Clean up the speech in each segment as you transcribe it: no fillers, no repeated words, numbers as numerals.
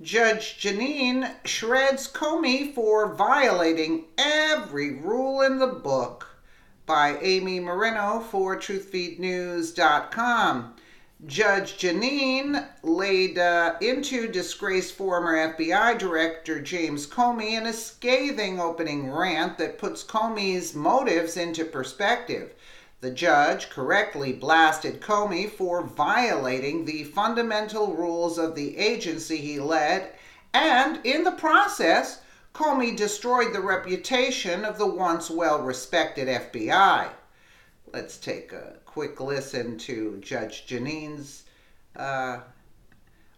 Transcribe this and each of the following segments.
Judge Jeanine shreds Comey for violating every rule in the book, by Amy Marino for TruthFeedNews.com. Judge Jeanine laid into disgraced former FBI Director James Comey in a scathing opening rant that puts Comey's motives into perspective. The judge correctly blasted Comey for violating the fundamental rules of the agency he led, and in the process, Comey destroyed the reputation of the once well-respected FBI. Let's take a quick listen to Judge Jeanine's on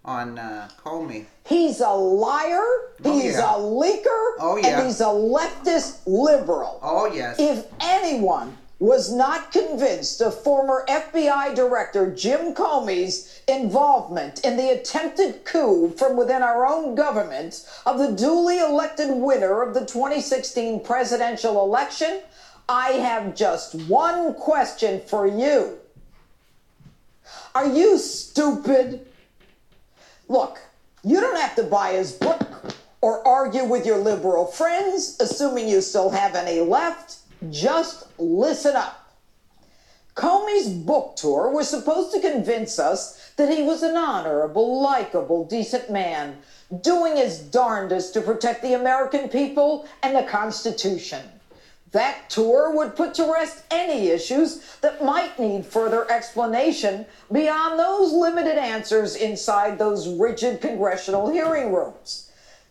Comey. He's a liar, he's a leaker, and he's a leftist liberal. Oh, yes. If anyone was not convinced of former FBI Director Jim Comey's involvement in the attempted coup from within our own government of the duly elected winner of the 2016 presidential election, I have just one question for you. Are you stupid? Look, you don't have to buy his book or argue with your liberal friends, assuming you still have any left. Just listen up. Comey's book tour was supposed to convince us that he was an honorable, likable, decent man, doing his darndest to protect the American people and the Constitution. That tour would put to rest any issues that might need further explanation beyond those limited answers inside those rigid congressional hearing rooms.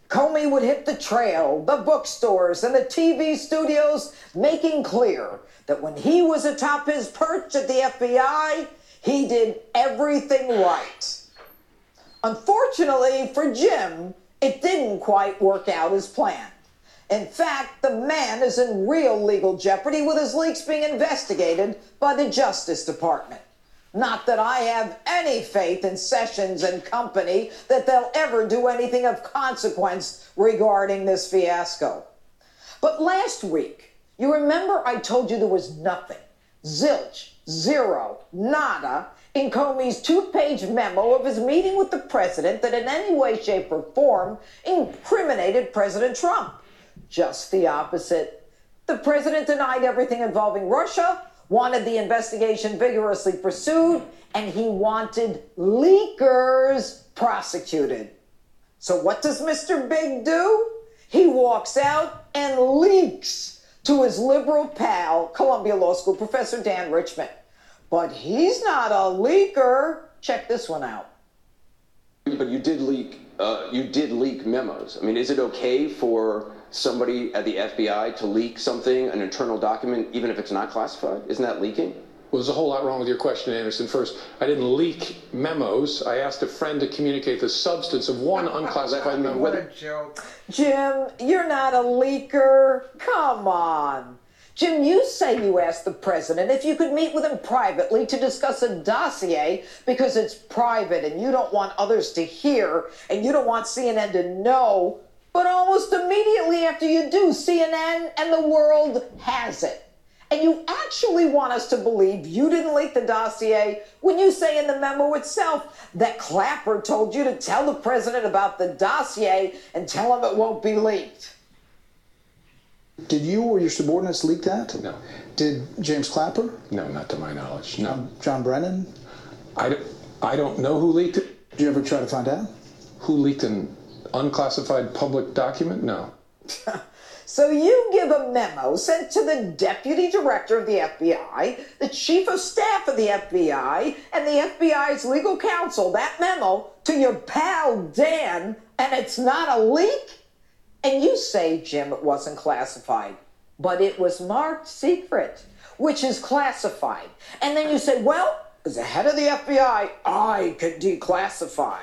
Comey would hit the trail, the bookstores, and the TV studios, making clear that when he was atop his perch at the FBI, he did everything right. Unfortunately for Jim, it didn't quite work out as planned. In fact, the man is in real legal jeopardy with his leaks being investigated by the Justice Department. Not that I have any faith in Sessions and company that they'll ever do anything of consequence regarding this fiasco. But last week, you remember I told you there was nothing, zilch, zero, nada, in Comey's two-page memo of his meeting with the president that in any way, shape, or form incriminated President Trump. Just the opposite. The president denied everything involving Russia, wanted the investigation vigorously pursued, and he wanted leakers prosecuted. So what does Mr. Big do? He walks out and leaks to his liberal pal, Columbia Law School professor Dan Richman. But he's not a leaker. Check this one out. But you did leak memos. I mean, is it okay for somebody at the FBI to leak something, an internal document, even if it's not classified? Isn't that leaking? Well, there's a whole lot wrong with your question, Anderson. First, I didn't leak memos. I asked a friend to communicate the substance of one unclassified memo. What a joke. Jim, you're not a leaker. Come on. Jim, you say you asked the president if you could meet with him privately to discuss a dossier because it's private and you don't want others to hear and you don't want CNN to know. But almost immediately after you do, CNN and the world has it. And you actually want us to believe you didn't leak the dossier when you say in the memo itself that Clapper told you to tell the president about the dossier and tell him it won't be leaked. Did you or your subordinates leak that? No. Did James Clapper? No, not to my knowledge. No. John Brennan? I don't know who leaked it. Did you ever try to find out? Who leaked an unclassified public document? No. So you give a memo sent to the deputy director of the FBI, the chief of staff of the FBI, and the FBI's legal counsel, that memo, to your pal Dan, and it's not a leak? And you say, Jim, it wasn't classified, but it was marked secret, which is classified. And then you say, well, as the head of the FBI, I could declassify.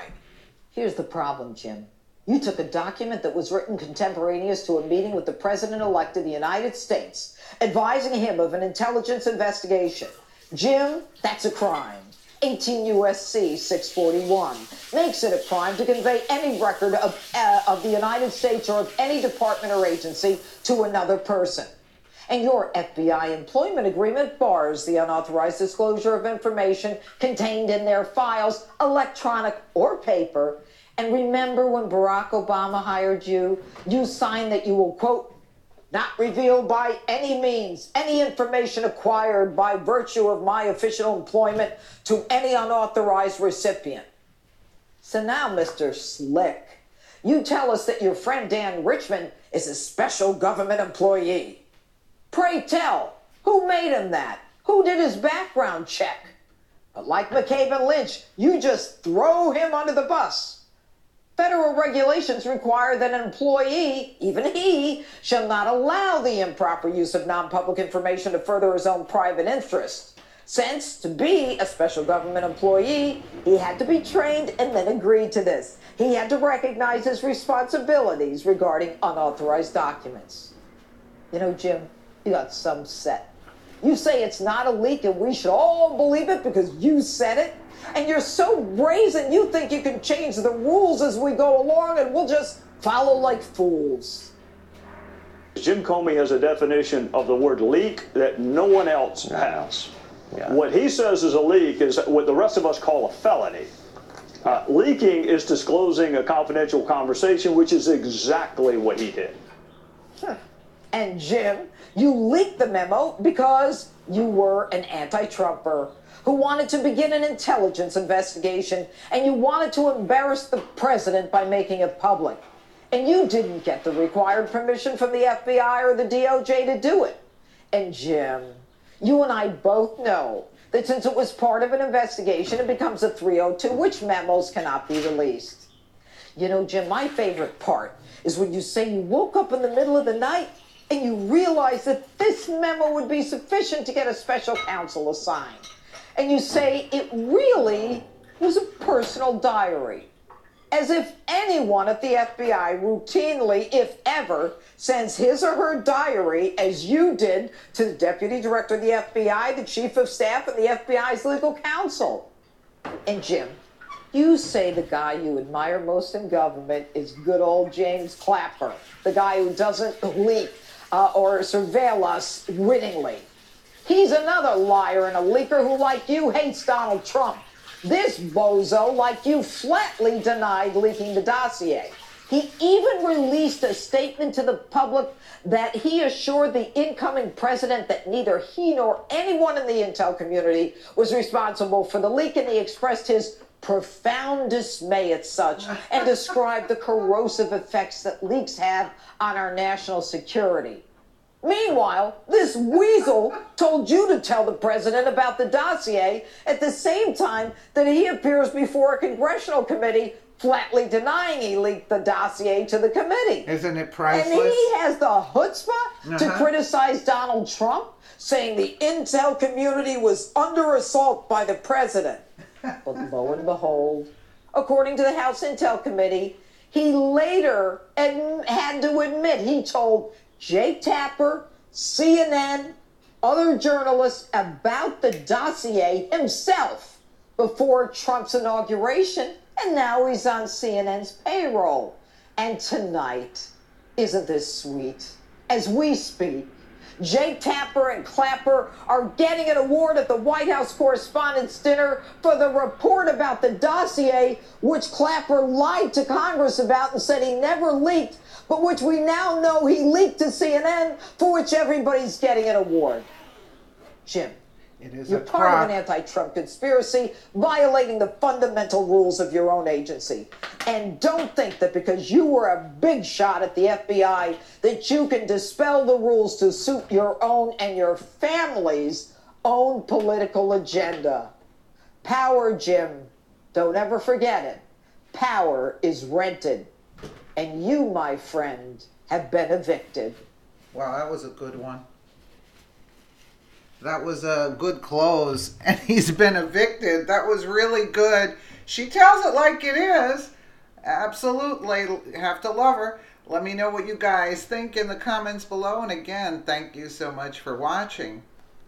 Here's the problem, Jim. You took a document that was written contemporaneous to a meeting with the president-elect of the United States, advising him of an intelligence investigation. Jim, that's a crime. 18 U.S.C. 641 makes it a crime to convey any record of the United States or of any department or agency to another person. And your FBI employment agreement bars the unauthorized disclosure of information contained in their files, electronic or paper, And remember when Barack Obama hired you, you signed that you will, quote, not reveal by any means any information acquired by virtue of my official employment to any unauthorized recipient. So now, Mr. Slick, you tell us that your friend Dan Richmond is a special government employee. Pray tell, who made him that? Who did his background check? But like McCabe and Lynch, you just throw him under the bus. Federal regulations require that an employee, even he, shall not allow the improper use of non-public information to further his own private interest. Since, to be a special government employee, he had to be trained and then agreed to this. He had to recognize his responsibilities regarding unauthorized documents. You know, Jim, you got some set. You say it's not a leak and we should all believe it because you said it. And you're so brazen, you think you can change the rules as we go along and we'll just follow like fools. Jim Comey has a definition of the word leak that no one else has. Yeah. What he says is a leak is what the rest of us call a felony. Leaking is disclosing a confidential conversation, which is exactly what he did. And Jim, you leaked the memo because you were an anti-Trumper who wanted to begin an intelligence investigation, and you wanted to embarrass the president by making it public. And you didn't get the required permission from the FBI or the DOJ to do it. And Jim, you and I both know that since it was part of an investigation, it becomes a 302, which memos cannot be released. You know, Jim, my favorite part is when you say you woke up in the middle of the night and you realized that this memo would be sufficient to get a special counsel assigned. And you say it really was a personal diary. As if anyone at the FBI routinely, if ever, sends his or her diary, as you did, to the Deputy Director of the FBI, the Chief of Staff, and the FBI's legal counsel. And Jim, you say the guy you admire most in government is good old James Clapper, the guy who doesn't leak or surveil us wittingly. He's another liar and a leaker who, like you, hates Donald Trump. This bozo, like you, flatly denied leaking the dossier. He even released a statement to the public that he assured the incoming president that neither he nor anyone in the intel community was responsible for the leak, and he expressed his profound dismay at such and described the corrosive effects that leaks have on our national security. Meanwhile, this weasel told you to tell the president about the dossier at the same time that he appears before a congressional committee flatly denying he leaked the dossier to the committee. Isn't it priceless? And he has the chutzpah to criticize Donald Trump, saying the intel community was under assault by the president. But lo and behold, according to the House Intel Committee, he later had to admit he told Jake Tapper, CNN, other journalists about the dossier himself before Trump's inauguration, and now he's on CNN's payroll. And tonight, isn't this sweet? As we speak, Jake Tapper and Clapper are getting an award at the White House Correspondents' Dinner for the report about the dossier, which Clapper lied to Congress about and said he never leaked, but which we now know he leaked to CNN, for which everybody's getting an award. Jim, you're part of an anti-Trump conspiracy, violating the fundamental rules of your own agency. And don't think that because you were a big shot at the FBI that you can dispel the rules to suit your own and your family's own political agenda. Power, Jim, don't ever forget it. Power is rented. And you, my friend, have been evicted. Wow, that was a good one. That was a good close. And he's been evicted. That was really good. She tells it like it is. Absolutely. Have to love her. Let me know what you guys think in the comments below. And again, thank you so much for watching.